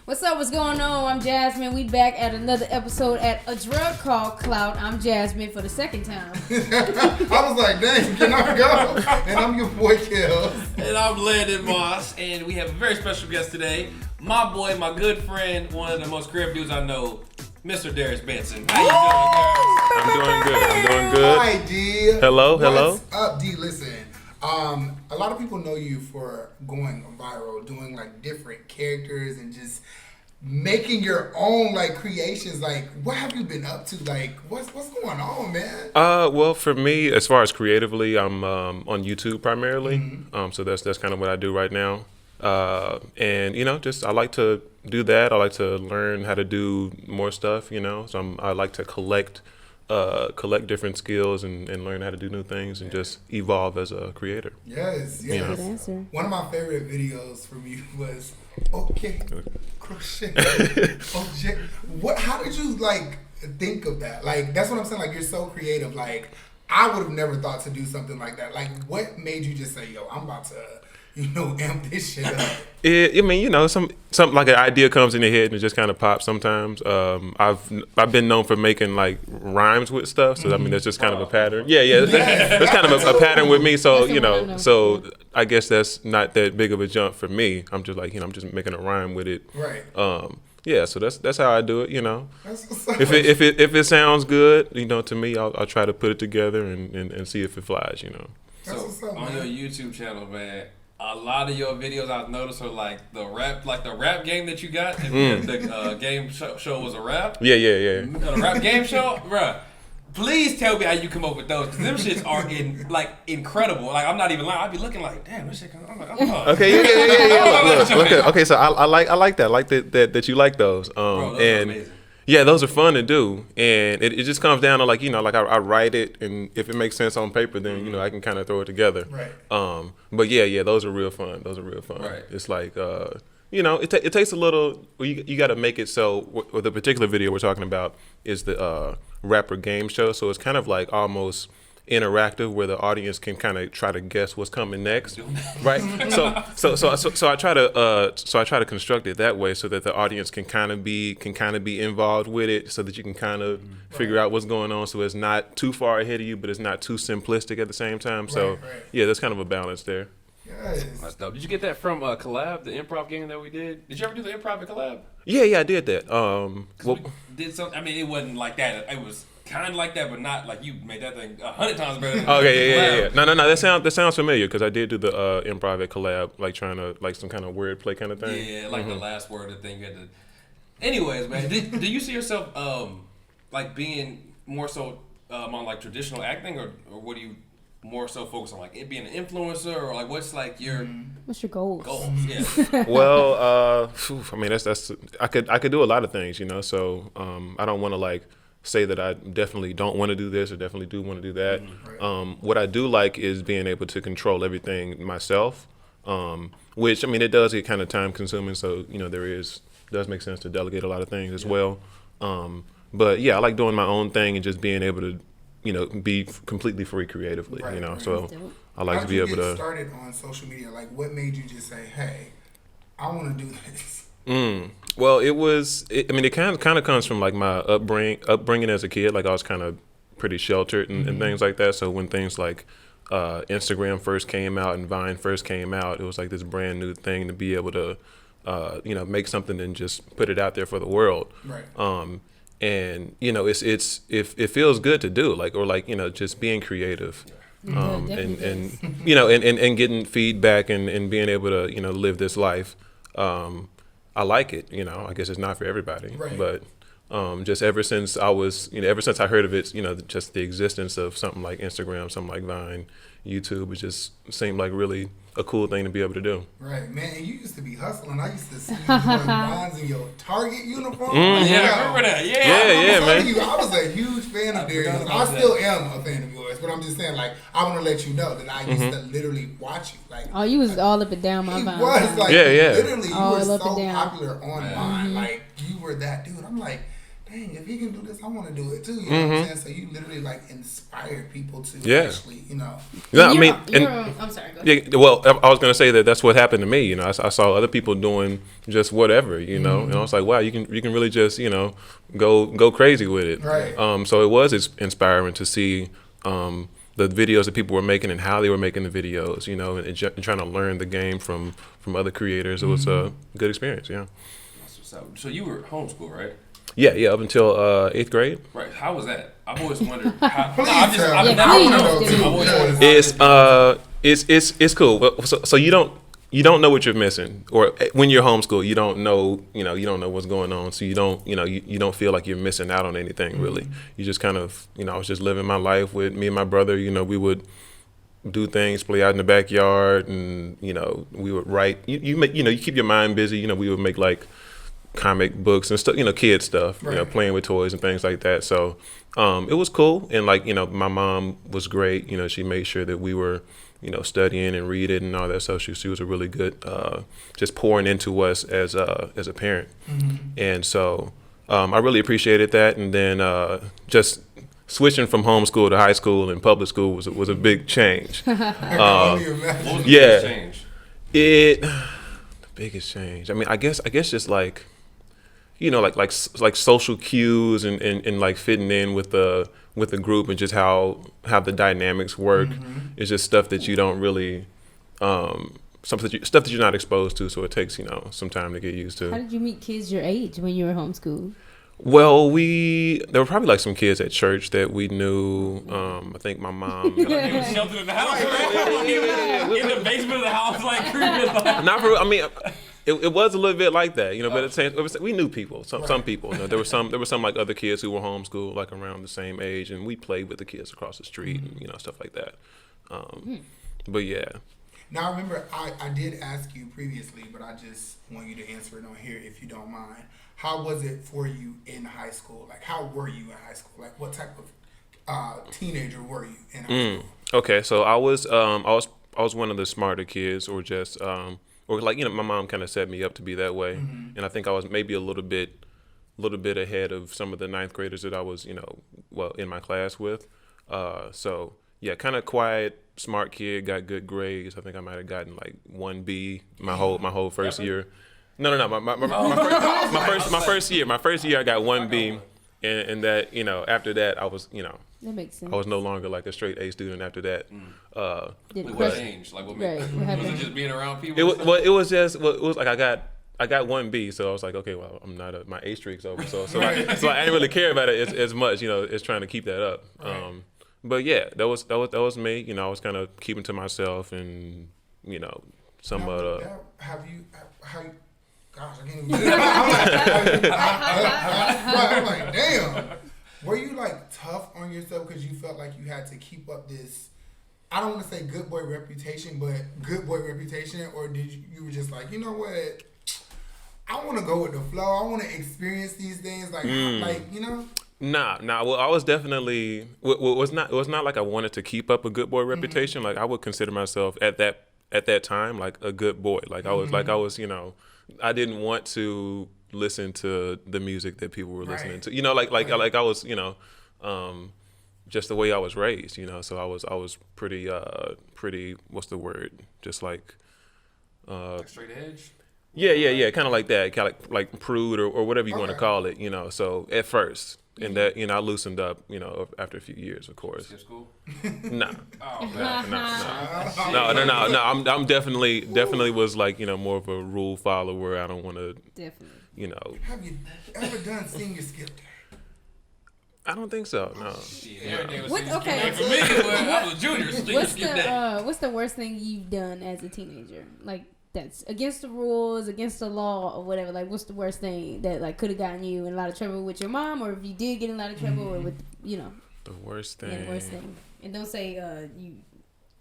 What's up? What's going on? I'm Jasmine. We back at another episode at a drug called Clout. I'm Jasmine for the second time. I was like, dang, can I go? And I'm your boy, Kel. And I'm Landon Moss. And we have a very special guest today. My boy, my good friend, one of the most creative dudes I know, Mr. Darius Benson. How you doing, Darius? I'm doing good. Hi, D. Hello. What's up, D? Listen, a lot of people know you for going viral, doing like different characters and just making your own like creations. Like, what have you been up to? Like, what's going on, man? Well, for me, as far as creatively, I'm on YouTube primarily. Mm-hmm. So that's kind of what I do right now. And just I like to do that. I like to learn how to do more stuff. So I like to collect different skills and learn how to do new things and just evolve as a creator. Yes. Good answer. One of my favorite videos from you was crochet. How did you like think of that? Like, that's what I'm saying. Like, you're so creative. Like, I would have never thought to do something like that. Like, what made you just say, yo, I'm about to amp this shit up? Something like an idea comes in your head and it just kind of pops sometimes. I've been known for making like rhymes with stuff, so that's just kind of a pattern. Yeah. That's kind of a pattern with me. So so I guess that's not that big of a jump for me. I'm just like I'm just making a rhyme with it. Right. So that's how I do it. That's what's up. If it sounds good, to me, I'll try to put it together and see if it flies. That's what's up, on man. your YouTube channel, man, a lot of your videos I've noticed are like the rap game that you got. The game show was a rap. Yeah. The rap game show, bruh. Please tell me how you come up with those, because them shits are incredible. Like, I'm not even lying. I'd be looking like, damn, this shit. I'm like, Okay, yeah. Look, okay, so I like that. I like that you like those. Bro, those are and amazing. yeah, those are fun to do, and it just comes down to like I write it, and if it makes sense on paper, then I can kind of throw it together. Right. But yeah, those are real fun. Right. It's like it takes a little. You got to make it so. With the particular video we're talking about is the rapper game show, so it's kind of like almost interactive where the audience can kind of try to guess what's coming next, right? So I try to construct it that way so that the audience can kind of be involved with it, so that you can kind of figure out what's going on, so it's not too far ahead of you, but it's not too simplistic at the same time. So Right. yeah, there's kind of a balance there. Yes. That's dope. Did you get that from Collab, the improv game that we did? Did you ever do the improv at Collab? Yeah, I did that. We did something. I mean, it wasn't like that. It was kind of like that, but not like you made that thing 100 times better. Okay, yeah. No. That sounds familiar because I did do the improv at Collab, like trying to like some kind of wordplay kind of thing. Yeah, like the last word of the thing you had to. Anyways, man, do you see yourself like being more so on like traditional acting, or what do you more so focus on, like it being an influencer, or like what's like your What's your goals? Yeah. Well, I mean that's I could do a lot of things, So I don't want to like say that I definitely don't want to do this or definitely do want to do that. Right. What I do like is being able to control everything myself, which I mean it does get kind of time consuming. So does make sense to delegate a lot of things as well. But yeah, I like doing my own thing and just being able to be completely free creatively. Right. So I like to be able How did you get to. started on social media? Like, what made you just say, "Hey, I want to do this"? Well, it kind of comes from like my upbringing as a kid. Like I was kind of pretty sheltered and things like that. So when things like Instagram first came out and Vine first came out, it was like this brand new thing to be able to make something and just put it out there for the world. Right. And it feels good to do just being creative. And getting feedback and being able to live this life. I like it. I guess it's not for everybody, Right. but just ever since I heard of it, just the existence of something like Instagram, something like Vine, YouTube, it just seemed like really a cool thing to be able to do. Right, man. And you used to be hustling. I used to see you wearing bonds in your Target uniform. Yeah, I remember that. Yeah, man. I was a huge fan of Darius. I still am a fan of yours, but I'm just saying, like, I want to let you know that I used to literally watch you. Like, Oh, you was all up and down my he Vine. was like, Yeah. literally, you All were so up and down. popular on Vine. Like, you were that dude. I'm like, dang, if he can do this, I want to do it too. You know what I'm saying? So you literally like inspire people to actually, you know. Yeah, I mean, I'm sorry. Go ahead. yeah, well, I was gonna say that's what happened to me. You know, I saw other people doing just whatever, you know, and I was like, wow, you can really just, you know, go crazy with it. Right. So it was inspiring to see the videos that people were making and how they were making the videos, you know, and trying to learn the game from other creators. It was a good experience. Yeah. So you were homeschooled, right? Yeah, up until 8th grade. Right. How was that? I've always wondered. How, Please I've tell I've me. never I wanna known. know too. I've always wondered. It's cool. So you don't know what you're missing, or when you're homeschooled, you don't know what's going on. So you don't feel like you're missing out on anything really. You just kind of, I was just living my life with me and my brother. We would do things, play out in the backyard, and we would write. You keep your mind busy. We would make like comic books and stuff, kid stuff, right. Playing with toys and things like that. So it was cool, and my mom was great. She made sure that we were studying and reading and all that stuff. She was a really good, just pouring into us as a parent. And so I really appreciated that. And then just switching from homeschool to high school and public school was a big change. What was the biggest change? The biggest change. I mean, I guess just like like social cues and like fitting in with the group, and just how the dynamics work is just stuff that you don't really stuff that you're not exposed to, so it takes some time to get used to. How did you meet kids your age when you were homeschooled? Well, there were probably like some kids at church that we knew. I think my mom. He was sheltered in the house, right? In the basement of the house, like creeping. Not for. I mean, it was a little bit like that, but at the same, we knew people. Some people. There were some like other kids who were homeschooled, like around the same age, and we played with the kids across the street and stuff like that. But yeah. Now, I remember I did ask you previously, but I just want you to answer it on here if you don't mind. How was it for you in high school? Like, how were you in high school? Like, what type of teenager were you in high school? Okay, so I was one of the smarter kids, or just or like my mom kind of set me up to be that way, and I think I was maybe a little bit ahead of some of the ninth graders that I was in my class with. So yeah, kind of quiet, smart kid, got good grades. I think I might have gotten like 1B my whole first year. No. My first year I got 1B, and that after that I was that makes sense. I was no longer like a straight A student after that. What changed? Like what was it just being around people? It was like I got 1B, so I was like, okay, well, I'm not my A streak's over, so I didn't really care about it as much, as trying to keep that up. Right. But yeah, that was me. I was kind of keeping to myself, and somewhat. Gosh, I can't even I'm like, damn. Were you like tough on yourself because you felt like you had to keep up this, I don't want to say good boy reputation, but good boy reputation, or did you were just like, you know what? I want to go with the flow. I want to experience these things, like Nah. Well, I was definitely. It was not like I wanted to keep up a good boy reputation. Like I would consider myself at that time like a good boy. Like I was I didn't want to listen to the music that people were listening to. Like I was just the way I was raised. So I was pretty what's the word? Just like straight edge. Yeah, kind of like that, kind of like prude or whatever you want to call it. So at first. And that I loosened up, after a few years, of course. Skip school? No. Oh, No. I'm definitely was like more of a rule follower. I don't want to. Definitely. Have you ever done senior skip day? I don't think so. No. I was a junior. What's the worst thing you've done as a teenager? Like that's against the rules, against the law, or whatever. Like, what's the worst thing that like could have gotten you in a lot of trouble with your mom, or if you did get in a lot of trouble, or with the worst thing. Yeah, the worst thing. And don't say you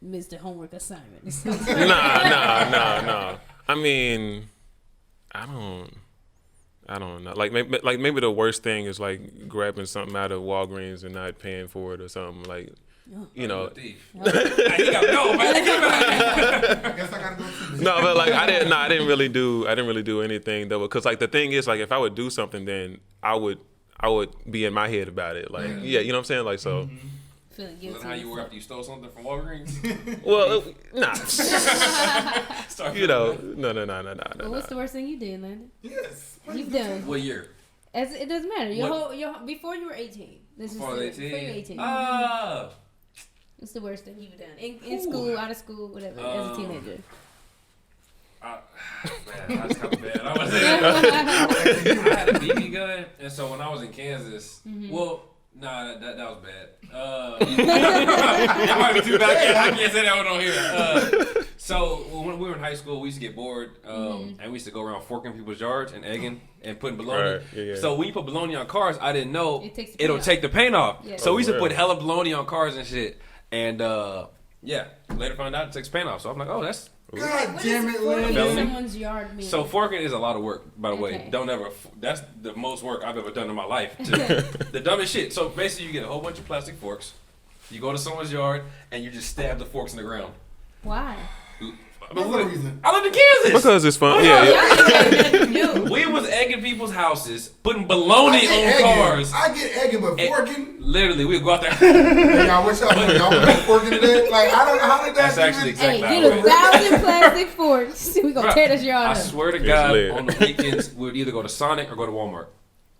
missed a homework assignment. No. I mean, I don't know. Like maybe the worst thing is like grabbing something out of Walgreens and not paying for it or something like. He got I guess I gotta go too. No, but like I didn't really do anything though, because like the thing is like if I would do something, then I would I would be in my head about it. Like, yeah, you know what I'm saying? Like, so. Feeling Was guilty. that how you were after you stole something from Walgreens? Well, nah. Start You know, no. Well, what's the worst thing you did, Landon? Yes. You've done. What year? It doesn't matter. Your before you were 18. Before 18? Before you were 18. What's the worst thing you've done? In school, out of school, whatever, as a teenager. Man, I was kind of bad. I had a BB gun, and so when I was in Kansas, well, nah, that was bad. That might be too bad. I can't say that one on here. So when we were in high school, we used to get bored, and we used to go around forking people's yards and egging and putting bologna. Right, yeah. So when you put bologna on cars, I didn't know It'll take the paint off. Yeah. So we used to Oh, put wow. hella bologna on cars and shit. And yeah, later found out it takes paint off. So I'm like, oh, that's. God What damn does it, forking in Landon. someone's yard mean? So forking is a lot of work, by the way. Okay. Don't ever. That's the most work I've ever done in my life. The dumbest shit. So basically, you get a whole bunch of plastic forks. You go to someone's yard and you just stab the forks in the ground. Why? What's the reason? I live in Kansas. Because it's fun. Yeah. We was egging people's houses, putting bologna on cars. I get egging, but forking. Literally, we'd go out there. Hey, y'all wish y'all put forking today. Like I don't know how did that. That's actually Hey, exactly get how a it went. 1,000 plastic forks. We gonna tear this yard I up. swear to It's God, lit. on the weekends, we would either go to Sonic or go to Walmart.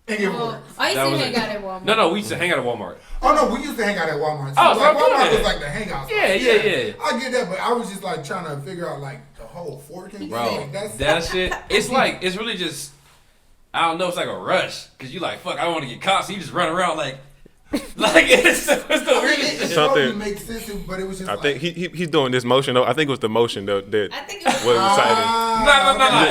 Egging Well, forks. I used That to was hang it. out at Walmart. No, we used to hang out at Walmart. Oh no, we used to hang out at Walmart. Oh, so like, I'm doing Walmart that. was like the hangout. Yeah. I get that, but I was just like trying to figure out like the whole forking Bro, thing. that shit, it's like, it's really just, I don't know, it's like a rush. Because you like, fuck, I don't want to get caught, so you just run around like it's the weirdest shit. It Something- totally makes sense, but it was just I like, think he's doing this motion though. I think it was the motion though that I think it was. was exciting. No.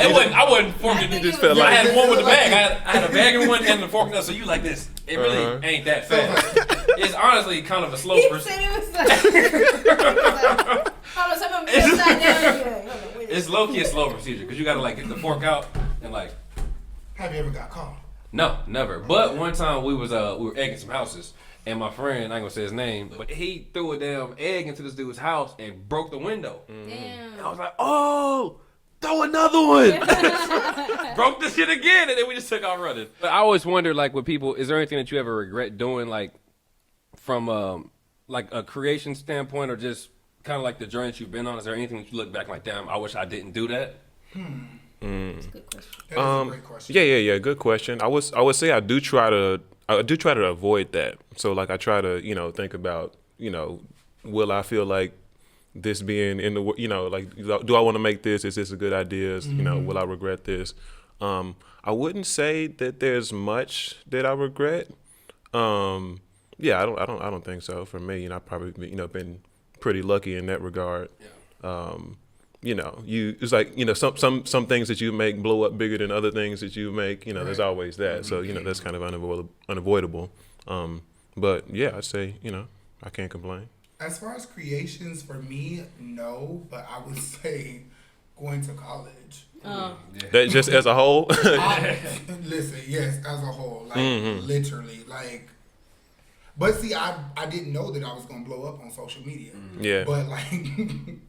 It wasn't, I wasn't forking. think It it just was- felt like I Yeah, had one with the like- bag. I had a bag in one and the fork in the other, so you like this. It really ain't that fast. It's honestly kind of a slow He procedure. said it was like. Hold on, someone be upside down. Hold on, wait. It's low key a slow procedure because you gotta like get the fork out and like. have you ever got caught? No, never. But one time we were egging some houses, and my friend, I ain't gonna say his name, but he threw a damn egg into this dude's house and broke the window. Damn. I was like, oh, throw another one. Broke the shit again, and then we just took off running. But I always wonder, like, with people, is there anything that you ever regret doing, like, from like a creation standpoint, or just kind of like the journey that you've been on? Is there anything that you look back like, damn, I wish I didn't do that? That's a good question. That is a great question. Yeah. Good question. I would say I do try to avoid that. So like I try to think about will I feel like this being in the like do I want to make this? Is this a good idea? Will I regret this? I wouldn't say that there's much that I regret. Yeah, I don't think so. For me, I've probably been pretty lucky in that regard. Yeah. It's like some things that you make blow up bigger than other things that you make. There's always that. So that's kind of unavoidable. But yeah, I'd say I can't complain. As far as creations, for me, no, but I would say going to college. That just as a whole. Listen, yes, as a whole, like literally, like. But see, I didn't know that I was gonna blow up on social media. Yeah. But like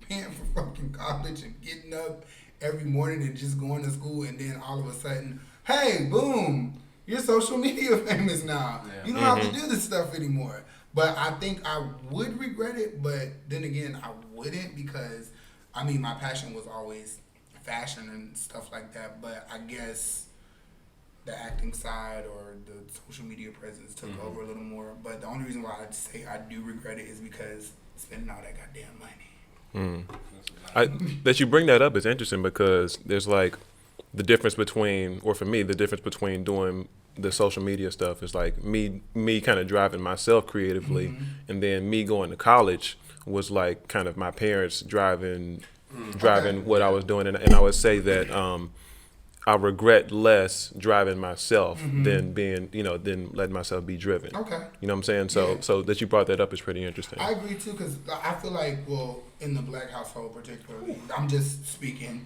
paying for fucking college and getting up every morning and just going to school, and then all of a sudden, hey, boom, you're social media famous now. Yeah. You don't have to do this stuff anymore. But I think I would regret it, but then again, I wouldn't, because my passion was always fashion and stuff like that. But I guess the acting side or the social media presence took over a little more. But the only reason why I'd say I do regret it is because spending all that goddamn money. That you bring that up is interesting, because there's like the difference between, or for me, the difference between doing the social media stuff is like me kind of driving myself creatively, and then me going to college was like kind of my parents driving what I was doing, and I would say that I regret less driving myself than being than letting myself be driven. Okay. You know what I'm saying? So Yeah. so that you brought that up is pretty interesting. I agree too, because I feel like, well, in the black household particularly, I'm just speaking,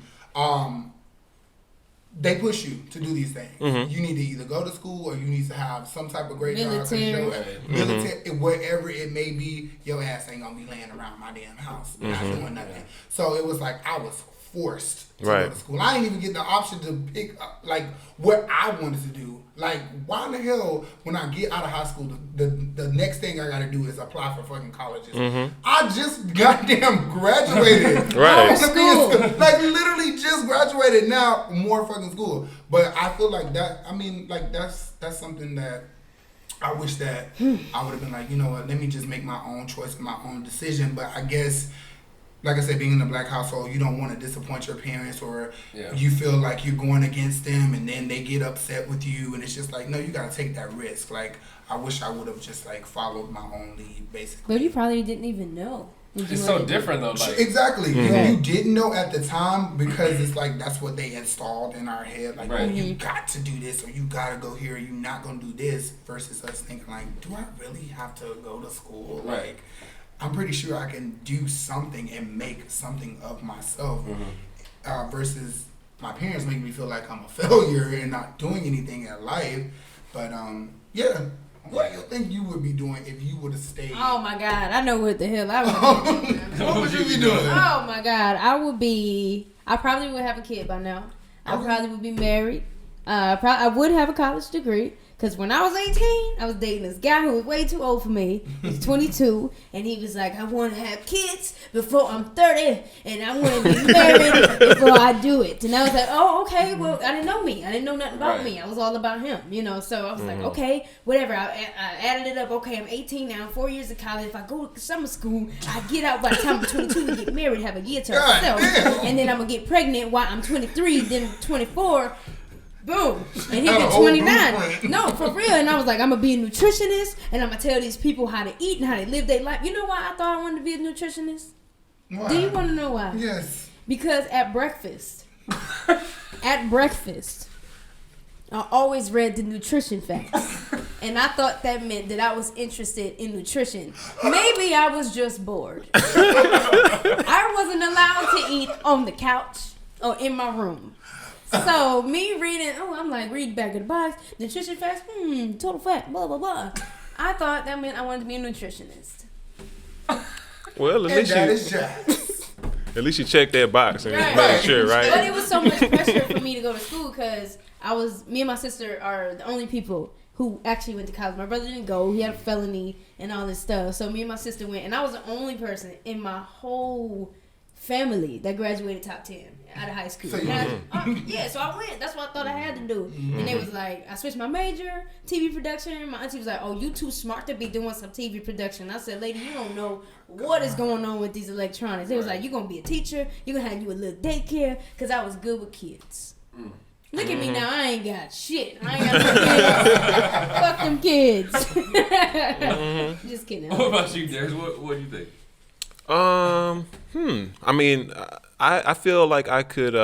they push you to do these things. You need to either go to school or you need to have some type of great job. 'Cause military, wherever it may be, your ass ain't gonna be laying around my damn house not doing nothing. So it was like I was forced to Right. go to school. I didn't even get the option to pick like what I wanted to do. Like, why in the hell, when I get out of high school, the next thing I got to do is apply for fucking colleges? I just goddamn graduated. Right. I wanna be in school. Like, literally just graduated. Now, more fucking school. But I feel like that, I mean, like, that's something that I wish that I would have been like, you know what, let me just make my own choice and my own decision. But I guess, like I said, being in a black household, you don't want to disappoint your parents, or you feel like you're going against them and then they get upset with you, and it's just like, no, you got to take that risk. Like, I wish I would have just like followed my own lead, basically. But you probably didn't even know. It's so different though. Like, exactly. You didn't know at the time because it's like that's what they installed in our head. Like, oh, you got to do this, or you got to go here, or you're not going to do this, versus us thinking like, do I really have to go to school? Like, I'm pretty sure I can do something and make something of myself, versus my parents making me feel like I'm a failure and not doing anything in life. But yeah. What do you think you would be doing if you would have stayed? Oh my God, I know what the hell I would be doing. What would you be doing? Oh my God, I probably would have a kid by now. I probably would be married. I would have a college degree. Because when I was 18, I was dating this guy who was way too old for me. He was 22. And he was like, I want to have kids before I'm 30. And I want to be married before I do it. And I was like, oh, okay. Well, I didn't know me. I didn't know nothing about me. I was all about him, you know. So I was like, okay, whatever. I added it up. Okay, I'm 18 now. 4 years of college. If I go to summer school, I get out by the time I'm 22 and get married, have a year to myself. And then I'm going to get pregnant while I'm 23, then 24. Boom. And he been 29. No, for real. And I was like, I'm going to be a nutritionist, and I'm going to tell these people how to eat and how to live their life. You know why I thought I wanted to be a nutritionist? Why? Do you want to know why? Yes. Because at breakfast, I always read the nutrition facts. And I thought that meant that I was interested in nutrition. Maybe I was just bored. I wasn't allowed to eat on the couch or in my room. So me reading, I'm like, read back of the box, nutrition facts, total fat, blah, blah, blah. I thought that meant I wanted to be a nutritionist. Well, at least you checked that box and made sure, right? But it was so much pressure for me to go to school because me and my sister are the only people who actually went to college. My brother didn't go. He had a felony and all this stuff. So me and my sister went, and I was the only person in my whole family that graduated top 10 out of high school. So so I went. That's what I thought I had to do. And they was like, I switched my major, TV production. My auntie was like, oh, you too smart to be doing some TV production. I said, lady, you don't know what is going on with these electronics. They was like, you're going to be a teacher. You're going to have you a little daycare, because I was good with kids. Look at me now. I ain't got shit. I ain't got no kids. Fuck them kids. Just kidding. What about you, Darius? What do you think? I mean, I feel like I could.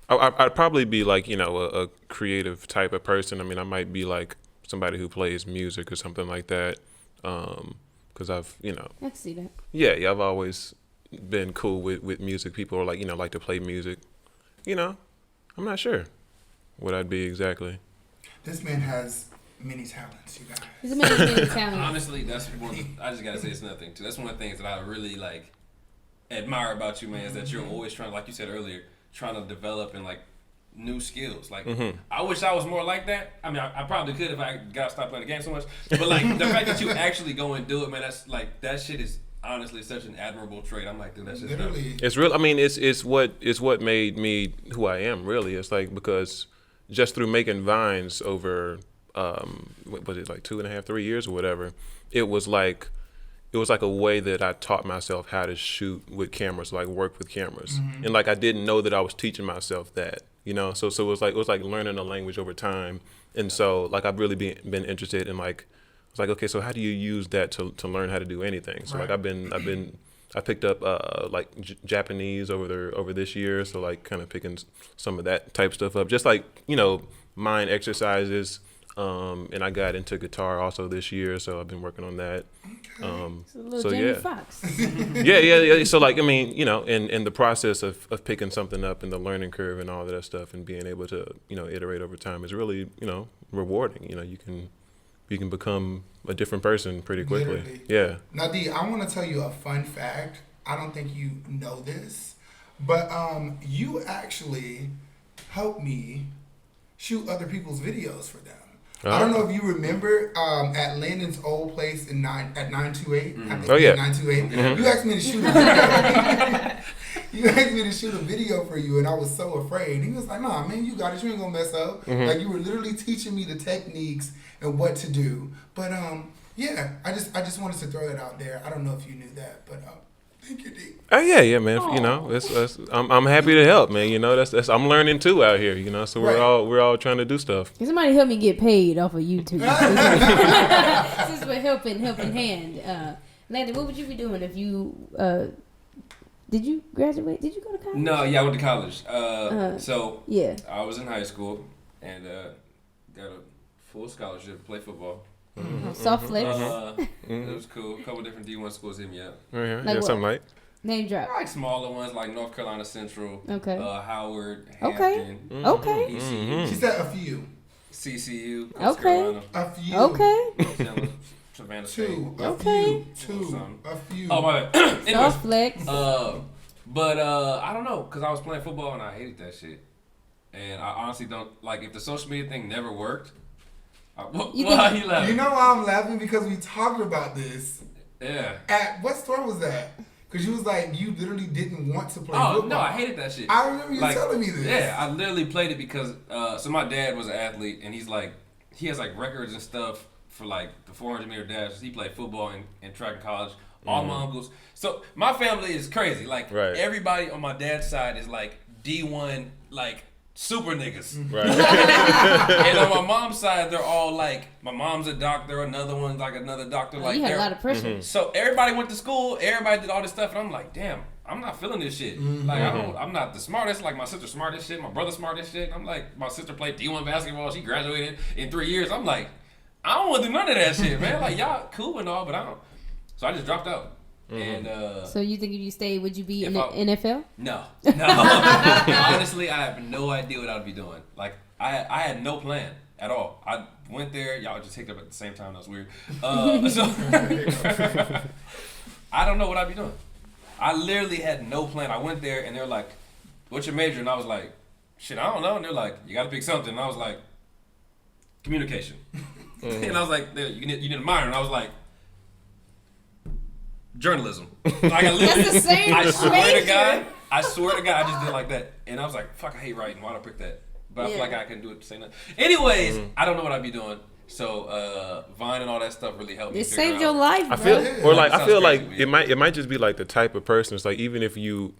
I'd probably be like, you know, a creative type of person. I mean, I might be like somebody who plays music or something like that. Because I've, you know. I can see that. Yeah. I've always been cool with music. People are like, you know, like to play music. You know, I'm not sure what I'd be exactly. This man has many talents, you guys. He's a man of many talents. Honestly, that's one. I just gotta say it's nothing too. That's one of the things that I really like admire about you, man. Is that you're always trying, like you said earlier, trying to develop and like new skills. Like I wish I was more like that. I mean, I probably could if I got stopped playing the game so much. But like the fact that you actually go and do it, man, that's like that shit is honestly such an admirable trait. I'm like, dude, that's just literally. It's real. I mean, it's what made me who I am. Really, it's like because just through making vines over. What was it, like 2.5, 3 years or whatever? It was like a way that I taught myself how to shoot with cameras, like work with cameras, and like I didn't know that I was teaching myself that, you know. So it was like learning a language over time, and so like I've really been interested in like it's like, okay, so how do you use that to learn how to do anything? So like I picked up like Japanese over this year, so like kind of picking some of that type stuff up, just like, you know, mind exercises. And I got into guitar also this year, so I've been working on that. It's a little Jamie Foxx. yeah. So like, I mean, you know, in the process of picking something up and the learning curve and all of that stuff and being able to, you know, iterate over time is really, you know, rewarding. You know, you can become a different person pretty quickly. Literally. Yeah. Now, D, I want to tell you a fun fact. I don't think you know this, But you actually helped me shoot other people's videos for them. I don't know if you remember at Landon's old place in 928. I think 928. You asked me to shoot a video. You asked me to shoot a video for you, and I was so afraid. He was like, "Nah, man, you got it. You ain't gonna mess up." Like you were literally teaching me the techniques and what to do. But yeah, I just wanted to throw that out there. I don't know if you knew that, but thank you, D. Oh yeah, man. You know, it's I'm happy to help, man. You know, that's I'm learning too out here. You know, so we're all trying to do stuff. Can somebody help me get paid off of YouTube? Since we're helping hand. Landon, what would you be doing if you did you graduate? Did you go to college? No, yeah, I went to college. So yeah, I was in high school and got a full scholarship to play football. Soft flex. It was cool. A couple different D1 schools hit me up. Yeah, something like. Name drop. Like smaller ones like North Carolina Central, Okay. Howard, Okay. Hampton, Okay. ECU, She said a few. CCU, Coast Okay. Carolina, A few. Okay. Savannah State. Two. A Okay. few. A few. Oh my bad. Anyways, Soft flex. but I don't know, cause I was playing football and I hated that shit, and I honestly don't like if the social media thing never worked. Why are you laughing? You know why I'm laughing? Because we talked about this. Yeah. At what store was that? Because you was like, you literally didn't want to play football. Oh no, I hated that shit. I remember you telling me this. Yeah, I literally played it because so my dad was an athlete and he has like records and stuff for like the 400-meter dash. He played football and track in college. All my uncles. So my family is crazy. Like everybody on my dad's side is like D1 like super niggas. Right. And on my mom's side, they're all like, my mom's a doctor, another one's like another doctor. Like You had a lot of pressure. So everybody went to school, everybody did all this stuff, and I'm like, damn, I'm not feeling this shit. Like I'm not the smartest. Like my sister's smart as shit, my brother's smart as shit. I'm like, my sister played D1 basketball, she graduated in 3 years. I'm like, I don't want to do none of that shit, man. Like y'all cool and all, but I don't. So I just dropped out. And So you think if you stayed, would you be in the NFL? No. Honestly, I have no idea what I'd be doing. Like I had no plan at all. I went there, y'all just picked up at the same time. That was weird. So I don't know what I'd be doing. I literally had no plan. I went there and they're like, "What's your major?" And I was like, "Shit, I don't know." And they're like, "You got to pick something." And I was like, "Communication." And I was like, "You need a minor." And I was like, "Journalism." Like I literally, That's the same I swear major. to God, I just did it like that. And I was like, "Fuck, I hate writing. Why'd I pick that?" But I feel like I couldn't do it to say nothing. Anyways, I don't know what I'd be doing. So Vine and all that stuff really helped me. It saved your life, bro. I feel like crazy, it might just be like the type of person. It's like even if you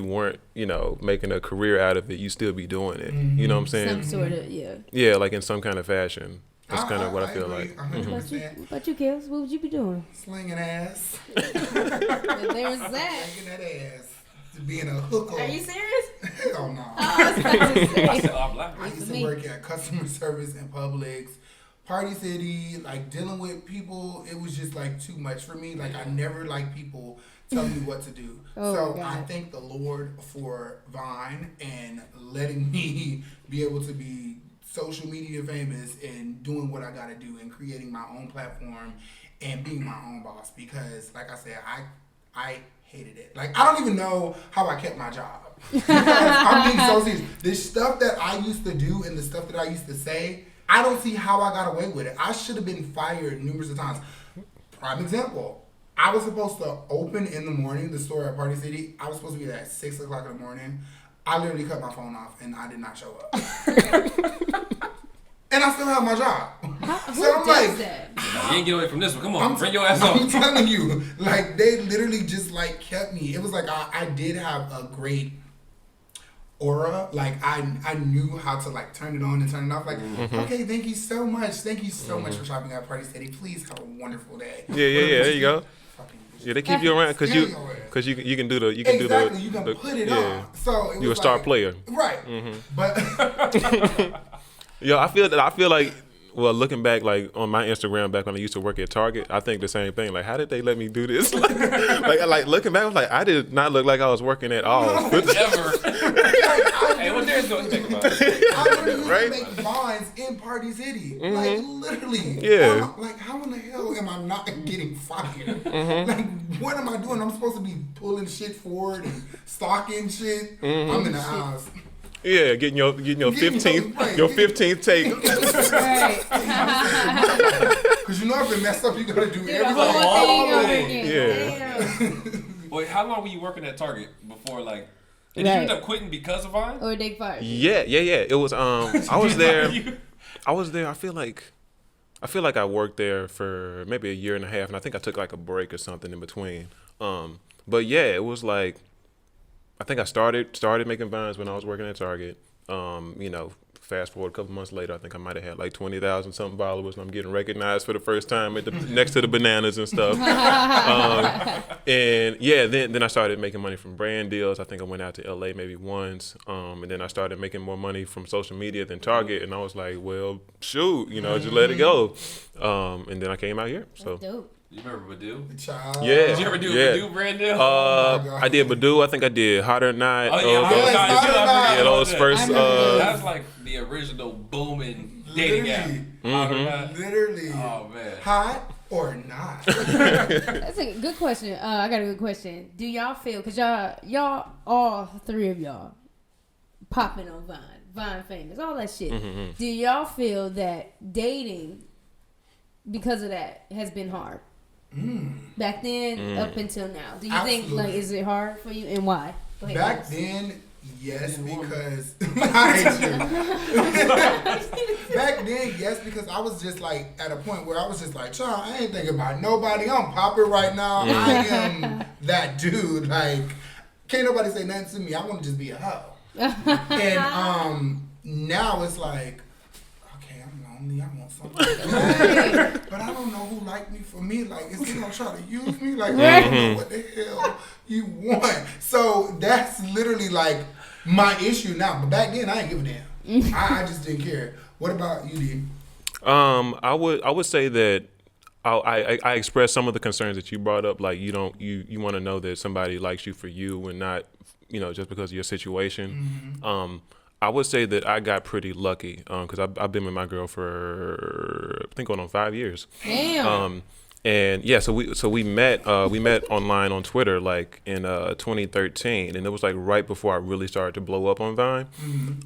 weren't, you know, making a career out of it, you still be doing it. You know what I'm saying? Some sort of, yeah. Yeah, like in some kind of fashion. That's kind of what I feel agree, like. 100%. But you, Kels, what would you be doing? Slinging ass. There's that. Slinging that ass. Being a hooker. Are you serious? Hell no. I was about to say. I said, "Oh, black." I used to work at customer service in Publix, Party City, like dealing with people. It was just like too much for me. Like I never liked people telling me what to do. So God. I thank the Lord for Vine and letting me be able to be social media famous and doing what I got to do and creating my own platform and being my own boss. Because like I said, I hated it. Like I don't even know how I kept my job. Because I'm being so serious. The stuff that I used to do and the stuff that I used to say, I don't see how I got away with it. I should have been fired numerous of times. Prime example. I was supposed to open in the morning, the store at Party City. I was supposed to be there at 6 o'clock in the morning. I literally cut my phone off and I did not show up. And I still have my job. Who does that? You ain't get away from this one. Come on, bring your ass I'm on. telling you, like they literally just like kept me. It was like I did have a great aura. Like I knew how to like turn it on and turn it off. Like okay, thank you so much. Thank you so much for shopping at Party City. Please have a wonderful day. Yeah. There you go. Yeah, they keep you around because you can do the you can put it on. So it you was a star like, player, right? But Yo, I feel like. Well, looking back, like on my Instagram back when I used to work at Target, I think the same thing. Like, how did they let me do this? like looking back, I was like, I did not look like I was working at all. Ever. I Hey, what Darius gonna think about it? I literally used Right? to make vines in Party City. Like, literally. Yeah. Like, how in the hell am I not getting fired? Like, what am I doing? I'm supposed to be pulling shit forward and stocking shit. I'm in the house. Yeah, getting your 15th right. your 15th take. Right. Because you know if it messed up, you gotta do The everything. whole thing over Yeah. again. Yeah. Damn. Wait, how long were you working at Target before, like, did you Right. end up quitting because of Vine? Or they fired. Yeah. It was I was there. I feel like I worked there for maybe a year and a half, and I think I took like a break or something in between. But yeah, it was like I think I started making vines when I was working at Target. Fast forward a couple months later, I think I might have had like 20,000 something followers, and I'm getting recognized for the first time at next to the bananas and stuff. And yeah, then I started making money from brand deals. I think I went out to LA maybe once, and then I started making more money from social media than Target, and I was like, well, shoot, just let it go. And then I came out here. So Dope. You remember Badoo? Child. yeah, Did you ever do a Badoo brand deal? I did Badoo. I think I did Hot or Not. Oh, yeah, Hot or Not. Yeah, those first. That's like the original booming dating app. Hot or Not. Literally. Oh, man. Hot or not? That's a good question. I got a good question. Do y'all feel, because y'all, all three of y'all, popping on Vine famous, all that shit. Do y'all feel that dating, because of that, has been hard? Back then, up until now. Do you think, like, is it hard for you, and why? Go ahead, Back Alex. then, yes, because I hate you. Back then, yes, because I was just like at a point where I was just like, child, I ain't thinking about nobody. I'm popping right now. I am that dude. Like, can't nobody say nothing to me. I want to just be a hoe. And now it's like, okay, I'm lonely. I want something. But I don't know who like me for me. Like, is he gonna try to use me? Like, I don't know what the hell you want. So that's literally like my issue now. But back then, I ain't give a damn. I just didn't care. What about you, D? I would say that I expressed some of the concerns that you brought up. Like you want to know that somebody likes you for you and not just because of your situation. I would say that I got pretty lucky because I've been with my girl for I think going on 5 years. Damn. And yeah, so we met online on Twitter like in 2013, and it was like right before I really started to blow up on Vine.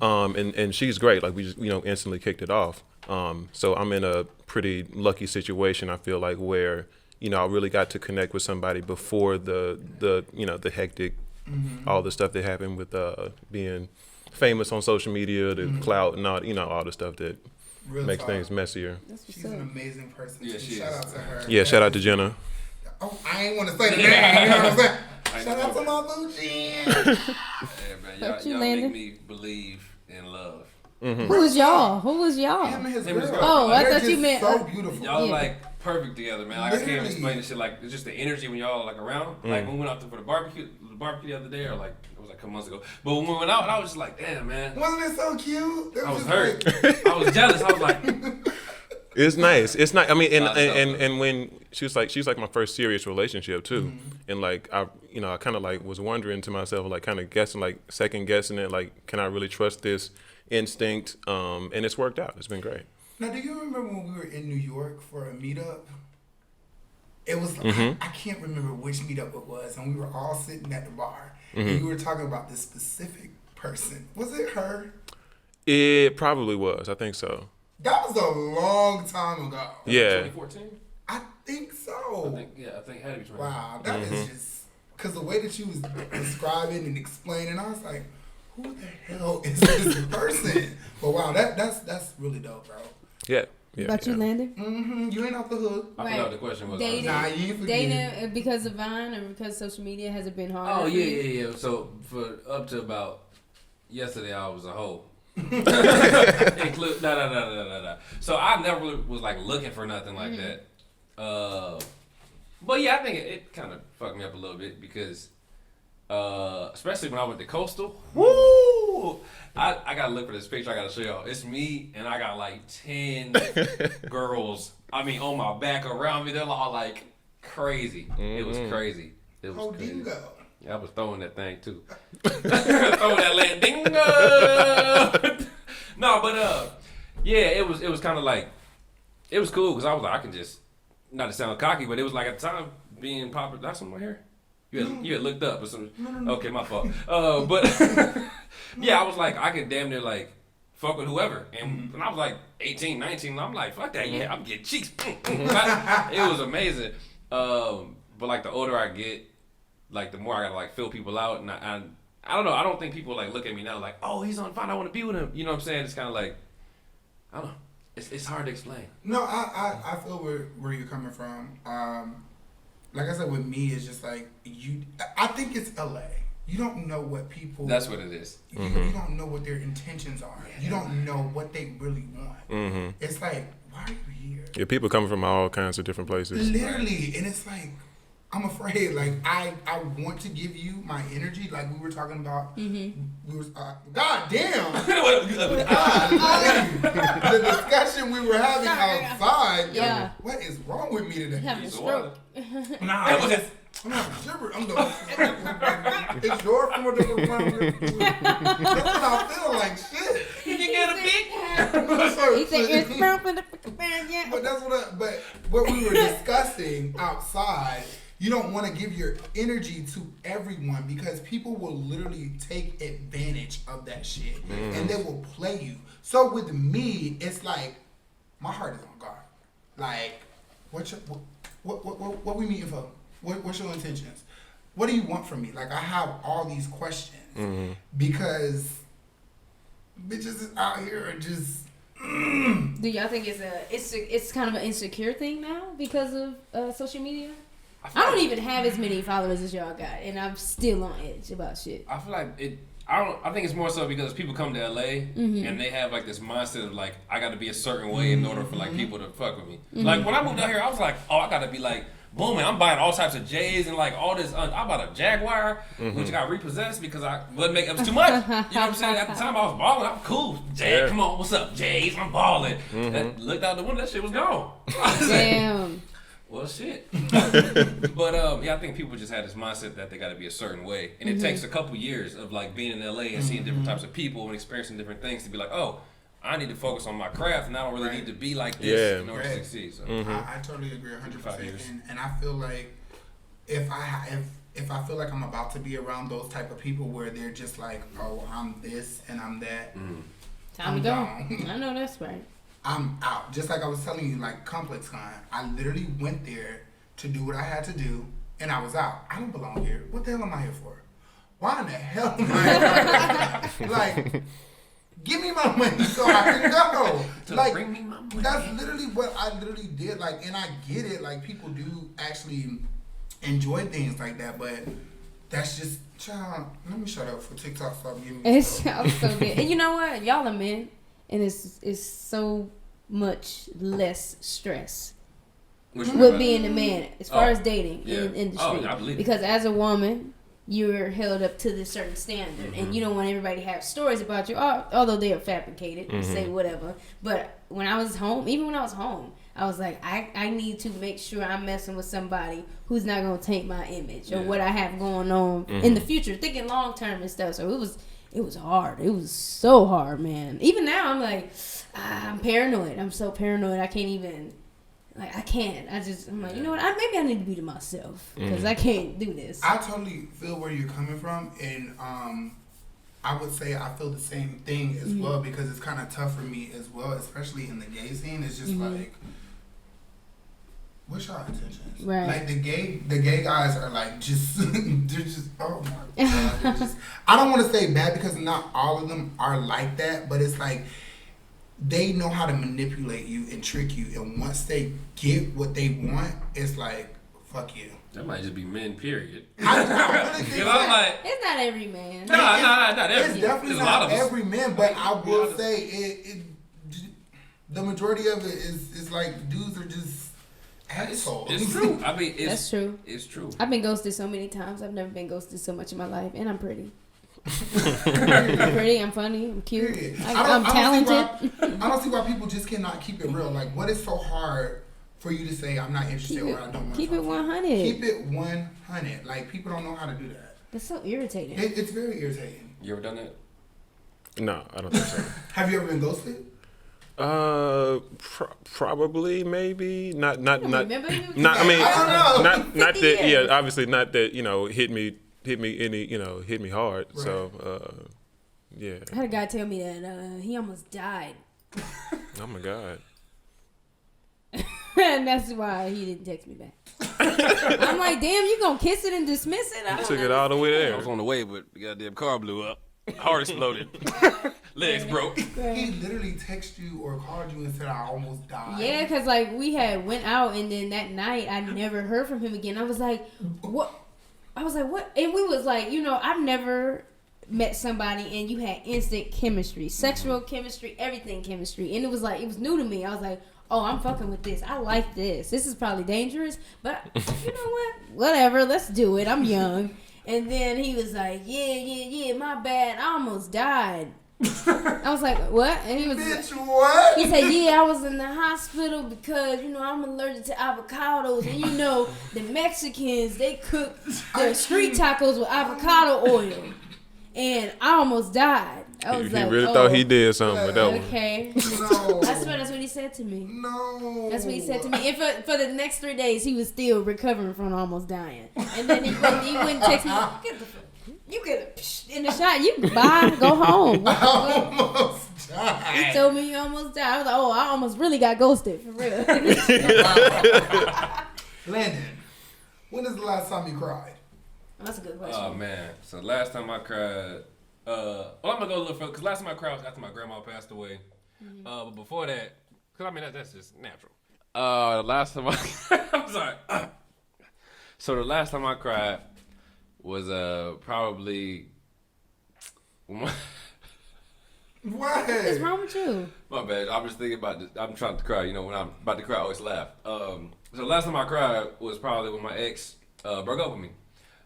And she's great. Like we just instantly kicked it off. So I'm in a pretty lucky situation, I feel like, where I really got to connect with somebody before the hectic, all the stuff that happened with being famous on social media, the clout and all the stuff that Real makes talk. things messier. She's an amazing person. Yeah, too. she Shout is. out to her. Yeah, shout out to Jenna. Oh, I ain't want to say the name. You know what I'm saying? Shout out to my boo Jen. Yeah, man, But you y'all landed. make me believe in love. Who was y'all? Who was y'all? Him and his Him and his girl. girl. Oh, I They're thought you just meant- so beautiful. Y'all Yeah. like perfect together, man. Like, I can't Literally. explain this shit. Like, it's just the energy when y'all are like around. Like when we went out for the barbecue the other day, or like it was like a couple months ago. But when we went out, I was just like, damn, man. Wasn't it so cute? It I was just hurt. like- I was jealous. I was like, It's nice. It's not. I mean, Lot of stuff, and when she's like my first serious relationship too, and like I kind of like was wondering to myself, like kind of guessing, like second guessing it, like can I really trust this instinct? And it's worked out. It's been great. Now, do you remember when we were in New York for a meetup? It was, I can't remember which meetup it was, and we were all sitting at the bar, and you were talking about this specific person. Was it her? It probably was. I think so. That was a long time ago. Yeah. 2014. I think so. I think it had to be 2014. Wow, that is just, because the way that you was describing and explaining, I was like, who the hell is this person? But wow, that's really dope, bro. Yeah. Yeah. About you, Landon? You ain't off the hook. I forgot what the question was. Dating, Nah, you ain't forget. dating because of Vine or because social media, has it been hard? Oh for yeah, you? yeah, yeah. So for up to about yesterday, I was a hoe. So I never really was like looking for nothing like that. But yeah, I think it kind of fucked me up a little bit because, especially when I went to Coastal. Woo! I gotta look for this picture. I gotta show y'all. It's me and I got like 10 girls. I mean, on my back around me. They're all like crazy. It was crazy. It was How do you crazy. go? Yeah, I was throwing that thing too. Throwing that land dingo. No, but yeah, it was kind of like it was cool because I was like I can just not to sound cocky, but it was like at the time being popular. That's on my hair. You had looked up or something. No. Okay, my fault. But yeah, I was like I could damn near like fuck with whoever, and when I was like 18, 19, I'm like fuck that. Yeah, I'm getting cheeks. It was amazing. But like the older I get, like the more I gotta like fill people out, and I don't know. I don't think people like look at me now like, oh, he's on fire. I want to be with him. You know what I'm saying? It's kind of like, I don't know. It's hard to explain. No, I feel where you're coming from. Like I said, with me, it's just like I think it's LA. You don't know what people. That's what it is. You don't know what their intentions are. You don't know what they really want. It's like, why are you here? Yeah, people coming from all kinds of different places. Literally, and it's like, I'm afraid. Like I want to give you my energy. Like we were talking about. We were. God damn. The discussion we were having outside. Yeah. What is wrong with me today? Having a stroke. Nah, I'm not gibberish. It's your fault. That's what I feel like. Shit. You get a He said it's from the But that's but what we were discussing outside, you don't want to give your energy to everyone because people will literally take advantage of that shit and they will play you. So with me, it's like my heart is on guard. Like, what we meeting for? What's your intentions? What do you want from me? Like I have all these questions because bitches is out here are just. Do y'all think it's kind of an insecure thing now because of social media? I don't even have as many followers as y'all got, and I'm still on edge about shit. I feel like it. I think it's more so because people come to LA and they have like this mindset of like I got to be a certain way in order for like people to fuck with me. Like when I moved out here, I was like, oh, I got to be like booming. I'm buying all types of J's and like all this. I bought a Jaguar, which got repossessed because I wouldn't make it was too much. You know what I'm saying? At the time I was balling. I'm cool. Jay, come on, what's up, J's? I'm balling. Looked out the window, that shit was gone. Damn. Well, shit. But yeah, I think people just had this mindset that they got to be a certain way, and it takes a couple years of like being in LA and seeing different types of people and experiencing different things to be like, oh, I need to focus on my craft, and I don't really need to be like this in order to succeed. So I totally agree 100%, and I feel like if I feel like I'm about to be around those type of people where they're just like, oh, I'm this and I'm that, time to go. I know that's right. I'm out. Just like I was telling you, like Complex Con, I literally went there to do what I had to do, and I was out. I don't belong here. What the hell am I here for? Why in the hell am I here? Like, give me my money so I can go. Like, bring me my money. That's literally what I literally did. Like, and I get it. Like, people do actually enjoy things like that, but that's just, child, let me shut up for TikTok. Stop giving me It stuff. sounds so good. And you know what? Y'all are men. And it's so much less stress with being a man as far as dating in the industry. I believe because as a woman, you're held up to this certain standard, and you don't want everybody to have stories about you, although they are fabricated and say whatever. But when I was home, I was like, I need to make sure I'm messing with somebody who's not gonna taint my image or what I have going on in the future, thinking long term and stuff. So it was hard. It was so hard, man. Even now, I'm like, I'm paranoid. I'm so paranoid. I can't even, like, I'm like, you know what? Maybe I need to be to myself because I can't do this. I totally feel where you're coming from, and I would say I feel the same thing as well because it's kind of tough for me as well, especially in the gay scene. It's just like, what's your intentions? Right. Like the gay guys are like they're just oh my god. I don't want to say bad because not all of them are like that, but it's like they know how to manipulate you and trick you, and once they get what they want, it's like fuck you. That might just be men, period. I really think I'm like, It's not every man. No, not every. it's definitely not every man, but I will say it. The majority of it is like dudes are just. It's true. I mean, that's true. It's true. I've been ghosted so many times. I've never been ghosted so much in my life, and I'm pretty. I'm pretty. I'm funny. I'm cute. I'm talented. I don't see why people just cannot keep it real. Like, what is so hard for you to say I'm not interested or I don't want to? Keep it 100. Keep it 100. Like, people don't know how to do that. That's so irritating. It's very irritating. You ever done that? No, I don't think so. Have you ever been ghosted? Probably, maybe not. Remember you? Not. I mean, I don't know. not 50 that. years. Yeah, obviously not that. Hit me hit me hard. Right. So, yeah. I had a guy tell me that he almost died. Oh my God. And that's why he didn't text me back. I'm like, damn, you gonna kiss it and dismiss it? I You don't took it all the way I there. was on the way, but the goddamn car blew up. Heart exploded. Legs broke. He literally texted you or called you and said, I almost died. Yeah, because like we had went out and then that night I never heard from him again. I was like, what? I was like, what? And we was like, I've never met somebody and you had instant chemistry, sexual chemistry, everything chemistry. And it was new to me. I was like, oh, I'm fucking with this. I like this. This is probably dangerous, but you know what? Whatever. Let's do it. I'm young. And then he was like, yeah, my bad. I almost died. I was like, what? And he was Bitch, what? he said, yeah, I was in the hospital because, I'm allergic to avocados. And, the Mexicans, they cook their street tacos with avocado oil. And I almost died. I was He like, really thought he did something with that one. okay. No. That's what he said to me. No. That's what he said to me. And for the next 3 days, he was still recovering from almost dying. And then he wouldn't text me. You get in the shot. You bye. Go home. I almost died. He told me you almost died. I was like, oh, I almost really got ghosted for real. Landon, when is the last time you cried? That's a good question. Oh man! So last time I cried, I'm gonna go a little further because last time I cried was after my grandma passed away. But before that, because that's just natural. Last time I'm sorry. So the last time I cried was probably. What? What's wrong with you? My bad. I'm just thinking about this. I'm trying to cry. When I'm about to cry, I always laugh. So last time I cried was probably when my ex broke up with me.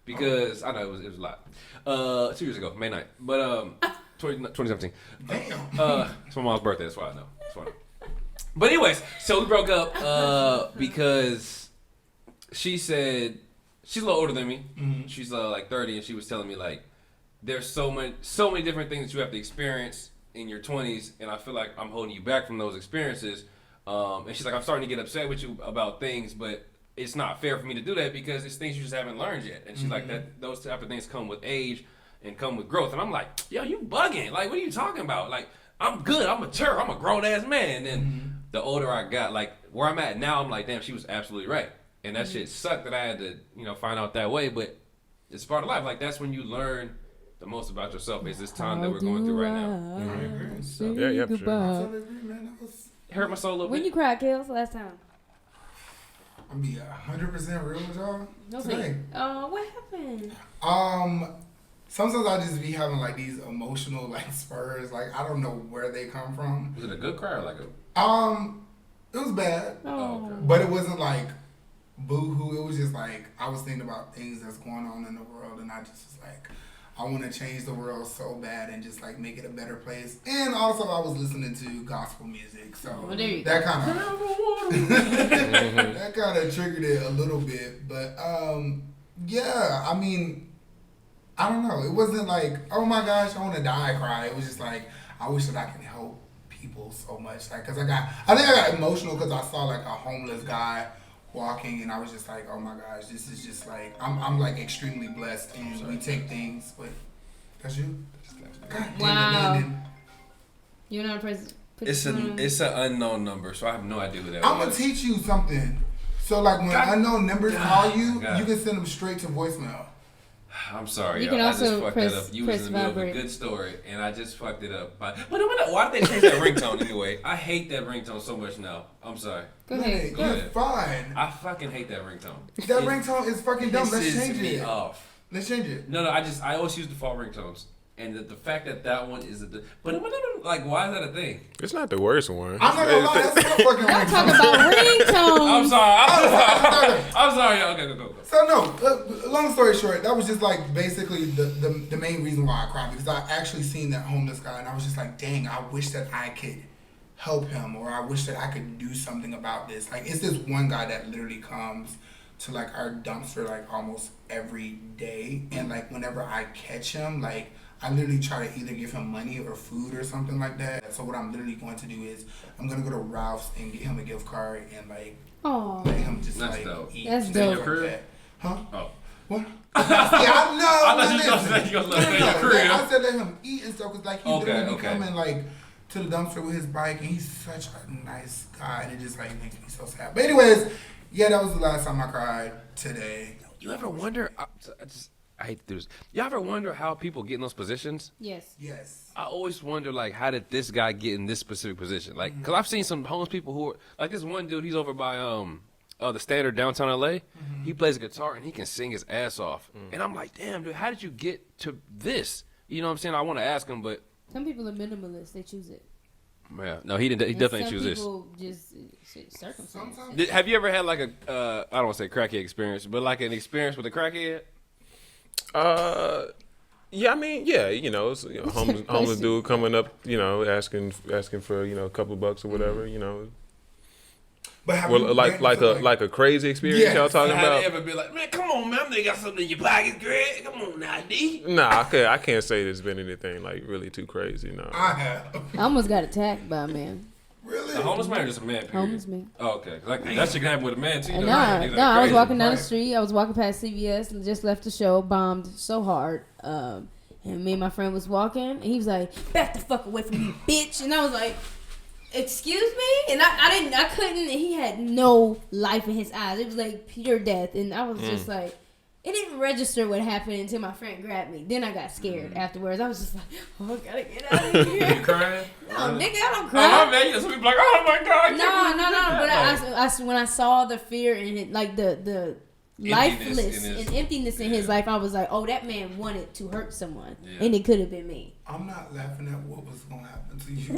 Because, I know, it was a lot. 2 years ago, May 9th. But, 2017. Damn. It's my mom's birthday, that's why I know. But anyways, so we broke up because she said, she's a little older than me. Mm-hmm. She's like 30, and she was telling me, like, there's so many different things that you have to experience in your 20s, and I feel like I'm holding you back from those experiences. And she's like, I'm starting to get upset with you about things, but it's not fair for me to do that because it's things you just haven't learned yet. And she's like, those type of things come with age and come with growth. And I'm like, yo, you bugging. Like, what are you talking about? Like, I'm good. I'm mature. I'm a grown-ass man. And then the older I got, like, where I'm at now, I'm like, damn, she was absolutely right. And that shit sucked that I had to, find out that way. But it's part of life. Like, that's when you learn the most about yourself is this time that we're going through right now. So, yeah, for sure. It hurt my soul a little When bit. you cried, Kels, last time? I'm gonna be 100% real with y'all. Today. Oh, what happened? Sometimes I just be having like these emotional like spurs. Like I don't know where they come from. Was it a good cry or like a... It was bad, Oh, okay. but it wasn't like boo-hoo. It was just like I was thinking about things that's going on in the world, and I just was like, I want to change the world so bad and just like make it a better place. And also, I was listening to gospel music, so that kind of triggered it a little bit. But yeah, I mean, I don't know. It wasn't like, oh my gosh, I want to die cry. It was just like, I wish that I could help people so much. Like, cause I think I got emotional because I saw like a homeless guy walking, and I was just like, oh my gosh, this is just like, I'm like extremely blessed, and we take things, but that's you? God damn Wow. it, Landon. You're not a president. It's an unknown number, so I have no idea who that I'm was. gonna teach you something. So like when unknown numbers call you, God. you can send them straight to voicemail. I'm sorry, You y'all. can I just also fucked press- that up. You press was in the middle vibrate. of a good story, and I just fucked it up. Why did they change that ringtone anyway? I hate that ringtone so much now. I'm sorry. Go ahead. You're Go ahead. fine. I fucking hate that ringtone. That ringtone is fucking dumb. Let's Pisses change me it. off. Let's change it. No, I always use default ringtones. And the fact that one is like, why is that a thing? It's not the worst one. I'm not gonna lie, that's my fucking Y'all ringtone. talking about ringtones. I'm sorry. I'm sorry. Okay, go. So no, long story short, that was just like basically the main reason why I cried, because I actually seen that homeless guy and I was just like, dang, I wish that I could help him, or I wish that I could do something about this. Like, it's this one guy that literally comes to like our dumpster like almost every day, and like whenever I catch him, like I literally try to either give him money or food or something like that. So what I'm literally going to do is I'm gonna go to Ralph's and get him a gift card and like let him just That's like dope. eat. That's and dope. stuff like that. Huh? Oh. What? Yeah, I know. I thought you were saying you gonna let him in your crib. I said let him eat and stuff because like he literally be Okay. coming like to the dumpster with his bike, and he's such a nice guy, and it just like makes me so sad. But anyways, yeah, that was the last time I cried today. You ever wonder? I hate to do this. You ever wonder how people get in those positions? Yes. Yes. I always wonder, like, how did this guy get in this specific position? Like, cause I've seen some homeless people who are like this one dude. He's over by the Standard downtown LA. He plays guitar and he can sing his ass off. And I'm like, damn, dude, how did you get to this? You know what I'm saying? I want to ask him, but Some people are minimalists. They choose it. yeah, no, he didn't. He And definitely choose this. Some people just circumstance. Sometimes. Have you ever had like a I don't want to say crackhead experience, but like an experience with a crackhead? Yeah, I mean, yeah, you know, it's homeless dude coming up, you know, asking for, you know, a couple bucks or whatever, you know. But have Well, you like ran into, like a crazy experience Yes. y'all talking How they about? ever be like, man, come on, man, they got something in your pocket, Greg. Come on now, D. Nah, I can't say there's been anything like really too crazy. No. I have. I almost got attacked by a man. Really? A homeless man or just a man? Period? Homeless man. Oh, okay. Like, that shit can happen with a man too. And though, no, right? Niggas no, like I was crazy. walking down the Right. street. I was walking past CVS and just left the show. Bombed so hard. And me and my friend was walking, and he was like, "Back the fuck away from me, bitch!" And I was like, "Excuse me?" And I couldn't. And he had no life in his eyes. It was like pure death. And I was just like, it didn't register what happened until my friend grabbed me. Then I got scared afterwards. I was just like, "Oh, I gotta get out of You here." crying? No, nigga, I don't Oh, cry. my man, you know, some people like, oh my god. No. But I when I saw the fear and it, like the Emptiness lifeless in his- and emptiness in his life, I was like, oh, that man wanted to hurt someone, Yeah. and it could have been me. I'm not laughing at what was gonna happen to you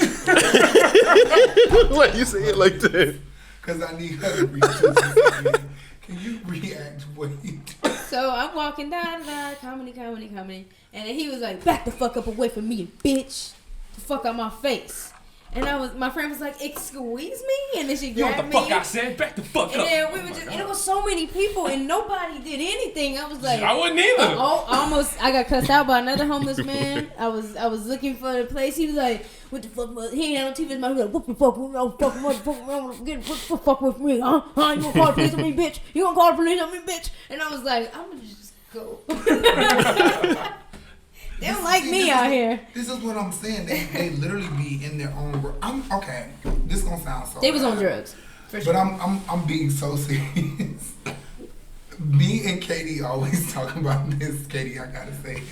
What you say it like that? because I need her to react. Can you react to what he did? So I'm walking down, comedy, and then he was like, back the fuck up away from me, bitch, the fuck out my face. And my friend was like, excuse me, and then she You know grabbed what the fuck me. I said? Back the fuck And up. then we were just, and it was so many people, and nobody did anything. I was like, I wouldn't either. I got cussed out by another homeless man. I was looking for the place. He was like, what the fuck? He ain't had no teeth in his mouth. He was like, what the fuck? What the fuck with me? Huh? You gonna call the police on me, bitch? You gonna call the police on me, bitch? And I was like, I'm gonna just go. They don't like me out here. This is what I'm saying. They literally be in their own world. I'm okay. This gonna sound so. They was on bad. drugs. For sure. But I'm being so serious. Me and Katie always talking about this. Katie, I gotta say it.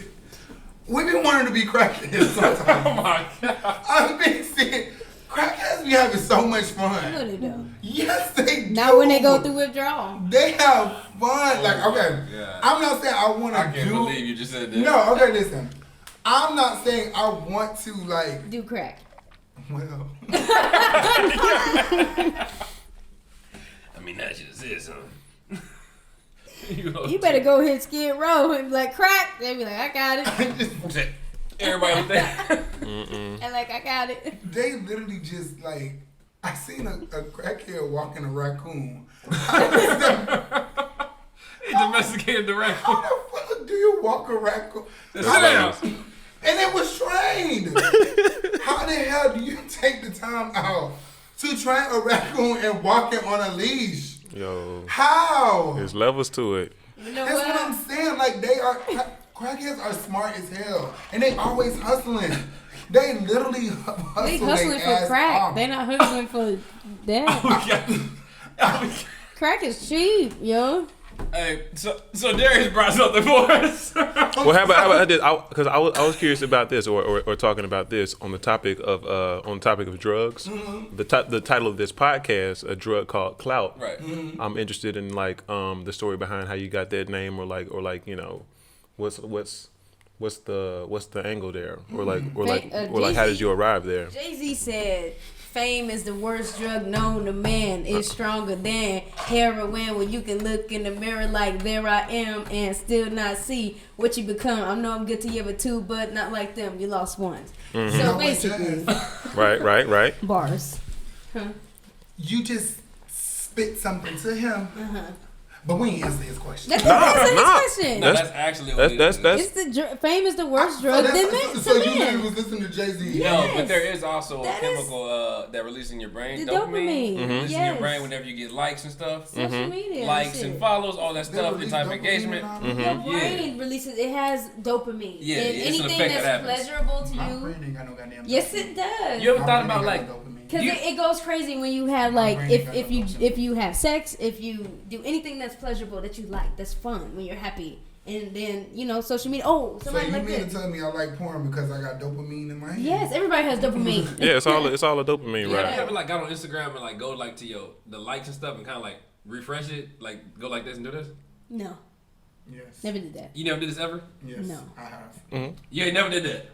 We be wanting to be crackheads sometimes. Oh my god. I'm being serious. Crackheads be having so much fun. No, they don't. Yes, they do. Not when they go through withdrawal. They have fun. Like, okay, God. I'm not saying I want I to can't do. believe you just said that. No, okay, listen. I'm not saying I want to like. Do crack. Well, I mean, that just is, huh? You better go hit Skid Row and be like, crack. They be like, I got it. Everybody was there. And like, I got it. they literally just like. I seen a crackhead walking a raccoon. He domesticated the raccoon. How the fuck do you walk a raccoon? Sit down. And it was trained. How the hell do you take the time out to train a raccoon and walk it on a leash? Yo, How? there's levels to it. You know That's what I'm what? saying. Like crackheads are smart as hell, and they always hustling. They literally hustle. They hustling their for ass crack. off. They not hustling for that. Crack is cheap, yo. Hey, so Darius brought something for us. Well, how about this? Because I was curious about this, or talking about this on the topic of drugs. Mm-hmm. The title of this podcast, a drug called Clout. Right. I'm interested in like the story behind how you got that name, or like you know, what's the angle there, or like how did you arrive there? Jay-Z said, fame is the worst drug known to man. It's stronger than heroin when you can look in the mirror like there I am and still not see what you become. I know I'm good to you, but two, but not like them. You lost ones. Mm-hmm. So basically, Right. bars. You just spit something to him. But we ain't answer his question. That's Nah. his question. No, that's actually what that's It's the fame is the worst drug that's- than men. So to you men. literally was listening to Jay-Z. No, but Yes. there is also a That chemical that releases in your brain, The dopamine. dopamine. Releases in Yes. your brain whenever you get likes and stuff. Social media. Likes shit. and follows, all that They stuff, the release type of dopamine engagement. and all that. Your brain releases. It has dopamine. Yeah, and it's an anything effect that that's happens. pleasurable to My you. brain ain't got no goddamn Yes, dopamine. it does. You ever My thought brain about ain't got like no dopamine. Because You- it goes crazy when you have My like brain if ain't got if no you dopamine. if you have sex, if you do anything that's pleasurable that you like, that's fun when you're happy, and then social media. Oh, So somebody you like mean to this. tell me I like porn because I got dopamine in my head? Yes, everybody has dopamine. Yeah, it's all a dopamine, You right? ever like got on Instagram and like go like to the likes and stuff and kind of like refresh it, like go like this and do this? No, Yes. never did that. You never did this ever? Yes. No. I have. You ain't never did that.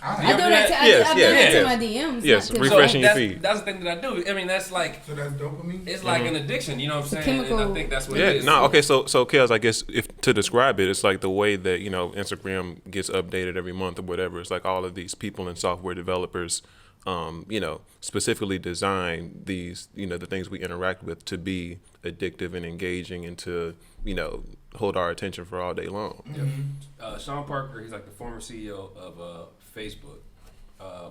I I have. do that. Yes, I do yes, that to yes. my DMs. Yes, not to- refreshing your that's, feed. That's the thing that I do. I mean, that's like So that's dopamine? it's like an addiction. You know what I'm It's a saying? And I chemical- think that's what Yeah, it is. no, okay, so Kels, I guess if to describe it, it's like the way that, Instagram gets updated every month or whatever. It's like all of these people and software developers, specifically design these, the things we interact with to be addictive and engaging and to, hold our attention for all day long. Sean Parker, he's like the former CEO of Facebook,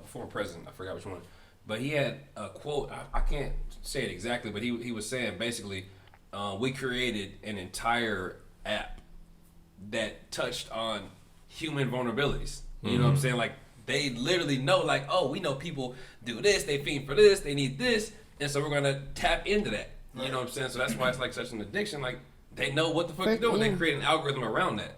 former president. I forgot which one, but he had a quote. I can't say it exactly, but he was saying basically, we created an entire app that touched on human vulnerabilities. You know what I'm saying? Like they literally know, like, oh, we know people do this, they fiend for this, they need this, and so we're gonna tap into that. You know what I'm saying? So that's why it's like such an addiction. Like they know what the fuck to do, and they create an algorithm around that.